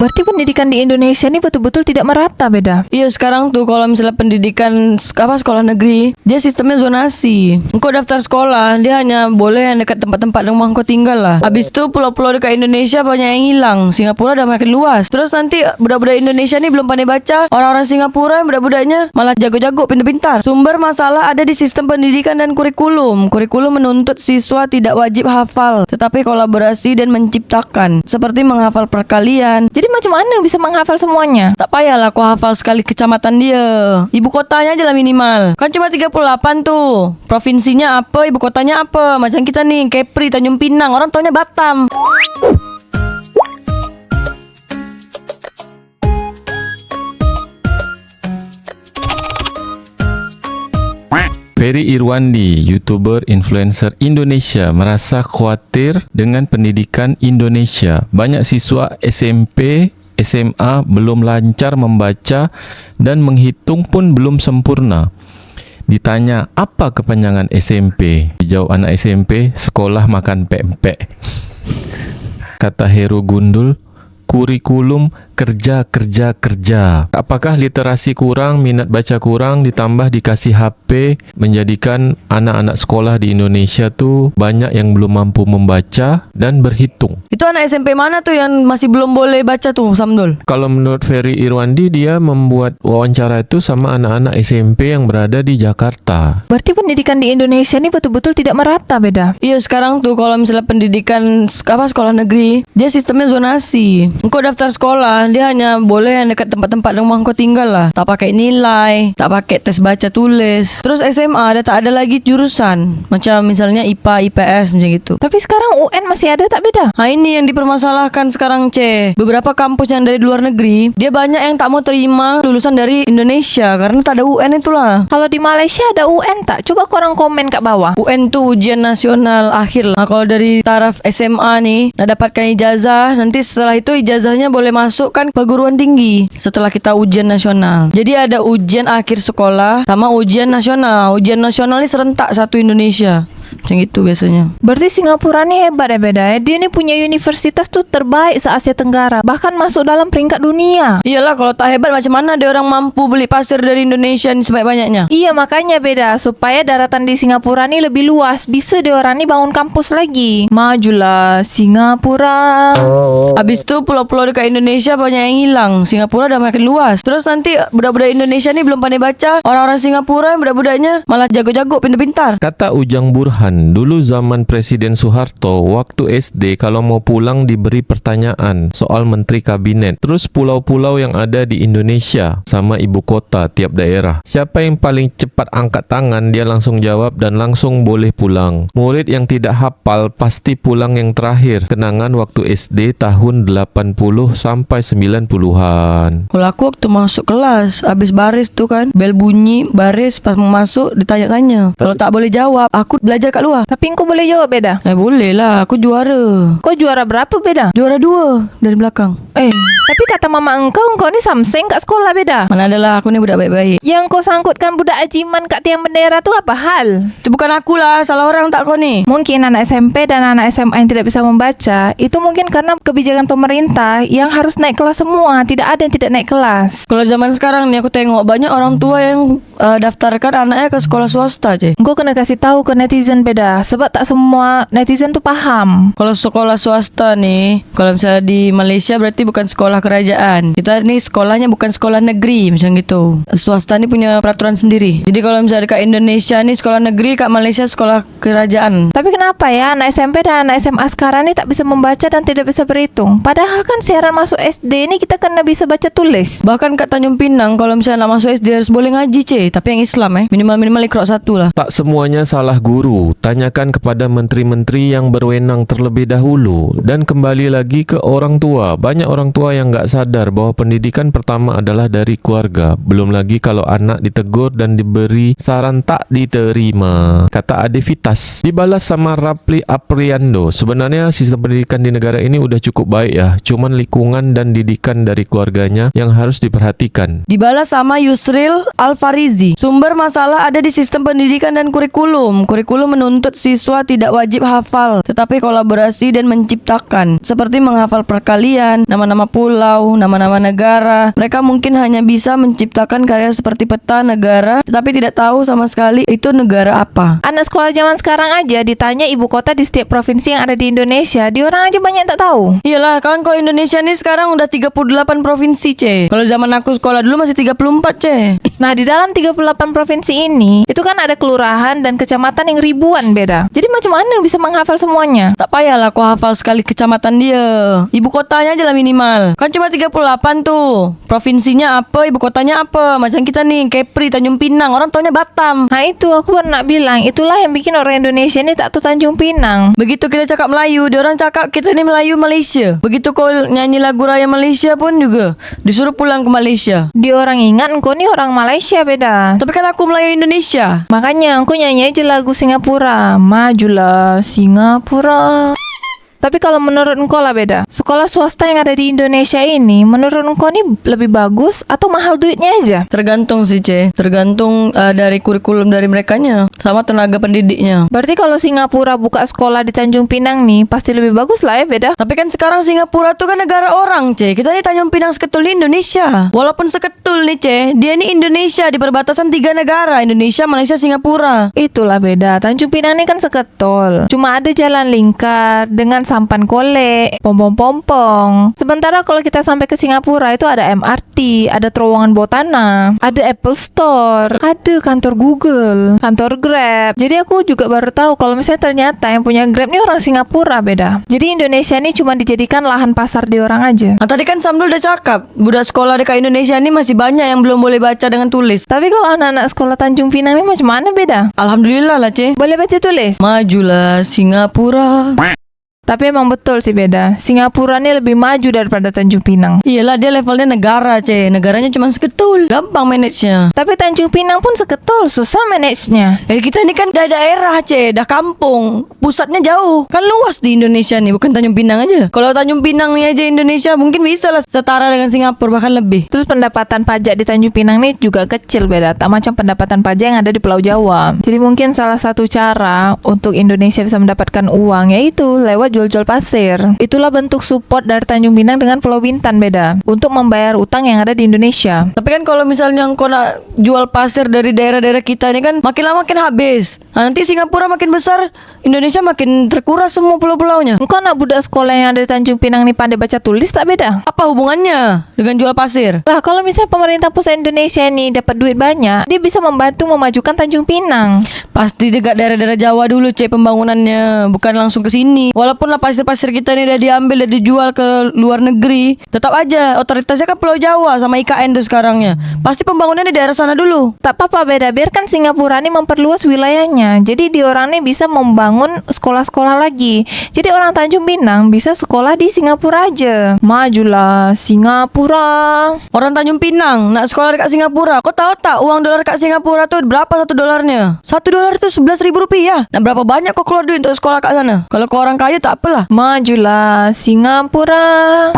Berarti pendidikan di Indonesia ini betul-betul tidak merata, beda. Iya, sekarang tuh kalau misalnya pendidikan sekolah negeri, dia sistemnya zonasi. Engkau daftar sekolah, dia hanya boleh yang dekat tempat-tempat rumah engkau tinggal lah. Habis itu pulau-pulau dekat Indonesia banyak yang hilang. Singapura udah makin luas. Terus nanti budak-budak Indonesia nih belum pandai baca. Orang-orang Singapura yang budak-budaknya malah jago-jago, pintar-pintar. Sumber masalah ada di sistem pendidikan dan kurikulum. Kurikulum menuntut siswa tidak wajib hafal, tetapi kolaborasi dan menciptakan, seperti menghafal perkalian. Jadi macam mana bisa menghafal semuanya? Tak payahlah kau hafal sekali kecamatan dia. Ibu kotanya aja lah minimal. Kan cuma 38 tuh. Provinsinya apa, ibu kotanya apa. Macam kita nih, Kepri, Tanjung Pinang. Orang taunya Batam. Ferry Irwandi, YouTuber influencer Indonesia, merasa khawatir dengan pendidikan Indonesia. Banyak siswa SMP, SMA belum lancar membaca dan menghitung pun belum sempurna. Ditanya, apa kepanjangan SMP? Dijawab anak SMP, sekolah makan pempek. Kata Heru Gundul, kurikulum kerja. Apakah literasi kurang, minat baca kurang, ditambah dikasih HP, menjadikan anak-anak sekolah di Indonesia tuh banyak yang belum mampu membaca dan berhitung. Itu anak SMP mana tuh yang masih belum boleh baca tuh, Samdul? Kalau menurut Ferry Irwandi, dia membuat wawancara itu sama anak-anak SMP yang berada di Jakarta. Berarti pendidikan di Indonesia ini betul-betul tidak merata, beda. Iya, sekarang tuh kalau misalnya pendidikan sekolah negeri, dia sistemnya zonasi. Engkau daftar sekolah, dia hanya boleh yang dekat tempat-tempat rumah engkau tinggal lah. Tak pakai nilai, tak pakai tes baca tulis. Terus SMA dia tak ada lagi jurusan, macam misalnya IPA, IPS macam gitu. Tapi sekarang UN masih ada tak, beda? Nah, ini yang dipermasalahkan sekarang, C. Beberapa kampus yang dari luar negeri, dia banyak yang tak mau terima lulusan dari Indonesia karena tak ada UN itulah. Kalau di Malaysia ada UN tak? Coba korang komen kat bawah. UN tuh ujian nasional akhir lah. Nah, kalau dari taraf SMA nih, nak dapatkan ijazah, nanti setelah itu ijazahnya boleh masuk kan perguruan tinggi setelah kita ujian nasional. Jadi ada ujian akhir sekolah sama ujian nasional. Ujian nasional ini serentak satu Indonesia. Macam itu biasanya. Berarti Singapura ni hebat ya, beda ya. Dia ni punya universitas tuh terbaik se-Asia Tenggara, bahkan masuk dalam peringkat dunia. Iyalah, kalau tak hebat macam mana ada orang mampu beli pasir dari Indonesia ni sebanyak-banyaknya. Iya, makanya beda. Supaya daratan di Singapura ni lebih luas, bisa dia orang ni bangun kampus lagi. Majulah Singapura. Habis tu pulau-pulau dekat Indonesia banyak yang hilang. Singapura dah makin luas. Terus nanti budak-budak Indonesia ni belum pandai baca. Orang-orang Singapura yang budak-budaknya malah jago-jago, pintar-pintar. Kata Ujang Burhan, dulu zaman Presiden Soeharto, waktu SD kalau mau pulang diberi pertanyaan soal menteri kabinet. Terus pulau-pulau yang ada di Indonesia sama ibu kota tiap daerah. Siapa yang paling cepat angkat tangan, dia langsung jawab dan langsung boleh pulang. Murid yang tidak hafal pasti pulang yang terakhir. Kenangan waktu SD tahun 80 sampai 90-an. Kalau aku waktu masuk kelas, habis baris tuh kan, bel bunyi, baris, pas mau masuk ditanya-tanya. Kalau tak boleh jawab, aku belajar kat luar. Tapi engkau boleh jawab, beda? Boleh lah, aku juara. Kau juara berapa, beda? Juara 2 dari belakang. Tapi kata mama engkau ni samseng kat sekolah, beda? Mana adalah, aku ni budak baik-baik. Yang kau sangkutkan budak ajiman kat tiang bendera tu apa hal? Itu bukan aku lah, salah orang tak kau ni. Mungkin anak SMP dan anak SMA yang tidak bisa membaca, itu mungkin karena kebijakan pemerintah yang harus naik kelas semua. Tidak ada yang tidak naik kelas. Kalau zaman sekarang ni aku tengok banyak orang tua yang daftarkan anaknya ke sekolah swasta je. Engkau kena kasih tahu ke netizen, beda. Sebab tak semua netizen tu faham. Kalau sekolah swasta ni, kalau misalnya di Malaysia berarti bukan sekolah kerajaan. Kita ni sekolahnya bukan sekolah negeri macam gitu. Swasta ni punya peraturan sendiri. Jadi kalau misalnya dekat Indonesia ni sekolah negeri, kat Malaysia sekolah kerajaan. Tapi kenapa ya anak SMP dan anak SMA sekarang ni tak bisa membaca dan tidak bisa berhitung? Padahal kan siaran masuk SD ni kita kena bisa baca tulis. Bahkan kat Tanjung Pinang kalau misalnya nak masuk SD harus boleh ngaji, tapi yang Islam minimal Iqra 1 lah. Tak semuanya salah guru. Tanyakan kepada menteri-menteri yang berwenang terlebih dahulu. Dan kembali lagi ke orang tua. Banyak orang tua yang gak sadar bahwa pendidikan pertama adalah dari keluarga. Belum lagi kalau anak ditegur dan diberi saran tak diterima. Kata Adevitas. Dibalas sama Rapli Apriando. Sebenarnya sistem pendidikan di negara ini udah cukup baik ya. Cuman lingkungan dan didikan dari keluarganya yang harus diperhatikan. Dibalas sama Yusril Alfarizi. Sumber masalah ada di sistem pendidikan dan kurikulum. Kurikulum menurut menuntut siswa tidak wajib hafal, tetapi kolaborasi dan menciptakan, seperti menghafal perkalian, nama-nama pulau, nama-nama negara. Mereka mungkin hanya bisa menciptakan karya seperti peta negara, tetapi tidak tahu sama sekali itu negara apa. Anak sekolah zaman sekarang aja ditanya ibu kota di setiap provinsi yang ada di Indonesia, di orang aja banyak tak tahu. Iyalah, kan kalau Indonesia nih sekarang udah 38 provinsi, Ce. Kalau zaman aku sekolah dulu masih 34, Ce. Nah, di dalam 38 provinsi ini, itu kan ada kelurahan dan kecamatan yang ribuan beda. Jadi macam mana bisa menghafal semuanya? Tak payahlah kau hafal sekali kecamatan dia. Ibu kotanya aja lah minimal. Kan cuma 38 tuh. Provinsinya apa, ibu kotanya apa. Macam kita nih, Kepri, Tanjung Pinang. Orang taunya Batam. Nah itu aku pernah bilang, itulah yang bikin orang Indonesia ini tak tahu Tanjung Pinang. Begitu kita cakap Melayu, dia orang cakap kita ni Melayu Malaysia. Begitu kau nyanyi lagu raya Malaysia pun juga disuruh pulang ke Malaysia. Dia orang ingat engkau ni orang Malaysia beda. Tapi kan aku Melayu Indonesia. Makanya aku nyanyi aja lagu Singapura. Majulah Singapura. Tapi kalau menurut engkau lah beda. Sekolah swasta yang ada di Indonesia ini, menurut engkau ni lebih bagus atau mahal duitnya aja? Tergantung sih, Ce. Tergantung dari kurikulum dari merekanya sama tenaga pendidiknya. Berarti kalau Singapura buka sekolah di Tanjung Pinang nih, pasti lebih bagus lah ya beda. Tapi kan sekarang Singapura tuh kan negara orang, Ce. Kita nih Tanjung Pinang Seketul di Indonesia. Walaupun Seketul nih, Ce, dia ini Indonesia di perbatasan 3 negara, Indonesia, Malaysia, Singapura. Itulah beda. Tanjung Pinang ini kan Seketol. Cuma ada jalan lingkar dengan sampan kolek, pompong-pompong. Sementara kalau kita sampai ke Singapura itu ada MRT, ada terowongan bawah tanah, ada Apple Store, ada kantor Google, kantor Grab. Jadi aku juga baru tahu kalau misalnya ternyata yang punya Grab ini orang Singapura beda. Jadi Indonesia ini cuma dijadikan lahan pasar di orang aja. Nah, tadi kan Samdul udah cakap, budak sekolah dekat Indonesia ini masih banyak yang belum boleh baca dengan tulis. Tapi kalau anak-anak sekolah Tanjung Pinang ini macam mana beda? Alhamdulillah lah, Ce. Boleh baca tulis? Majulah Singapura. Tapi emang betul sih beda. Singapura ini lebih maju daripada Tanjung Pinang. Iyalah, dia levelnya negara, Ce. Negaranya cuma Seketul. Gampang manage-nya. Tapi Tanjung Pinang pun Seketol, susah manage-nya. Kita ni kan dah daerah, Ce. Dah kampung. Pusatnya jauh. Kan luas di Indonesia nih, bukan Tanjung Pinang aja. Kalau Tanjung Pinang ni aja Indonesia, mungkin bisa lah setara dengan Singapura, bahkan lebih. Terus pendapatan pajak di Tanjung Pinang ini juga kecil beda. Tak macam pendapatan pajak yang ada di Pulau Jawa. Jadi mungkin salah satu cara untuk Indonesia bisa mendapatkan uang yaitu lewat jual-jual pasir. Itulah bentuk support dari Tanjung Pinang dengan Pulau Bintan beda. Untuk membayar utang yang ada di Indonesia. Tapi kan kalau misalnya kau nak jual pasir dari daerah-daerah kita ni kan makin lama makin habis. Nah, nanti Singapura makin besar, Indonesia makin terkuras semua pulau-pulaunya. Engkau nak budak sekolah yang ada di Tanjung Pinang ni pandai baca tulis tak beda? Apa hubungannya dengan jual pasir? Lah kalau misalnya pemerintah pusat Indonesia ni dapat duit banyak, dia bisa membantu memajukan Tanjung Pinang. Pasti dekat daerah-daerah Jawa dulu, Ce, pembangunannya, bukan langsung ke sini. Walaupun lah pasir-pasir kita ni dah diambil, dah dijual ke luar negeri, tetap aja otoritasnya kan Pulau Jawa sama IKN tuh sekarangnya. Pasti pembangunan di daerah sana dulu. Tak apa-apa beda, biarkan Singapura ni memperluas wilayahnya. Jadi di orang ni bisa membangun sekolah-sekolah lagi. Jadi orang Tanjung Pinang bisa sekolah di Singapura aja. Majulah Singapura. Orang Tanjung Pinang nak sekolah dekat Singapura. Kau tahu tak uang dolar kat Singapura tuh berapa $1? $1 tuh Rp11.000. Nah, berapa banyak kau keluar duit untuk sekolah kat sana? Kalau kau orang kaya tak apalah. Majulah Singapura.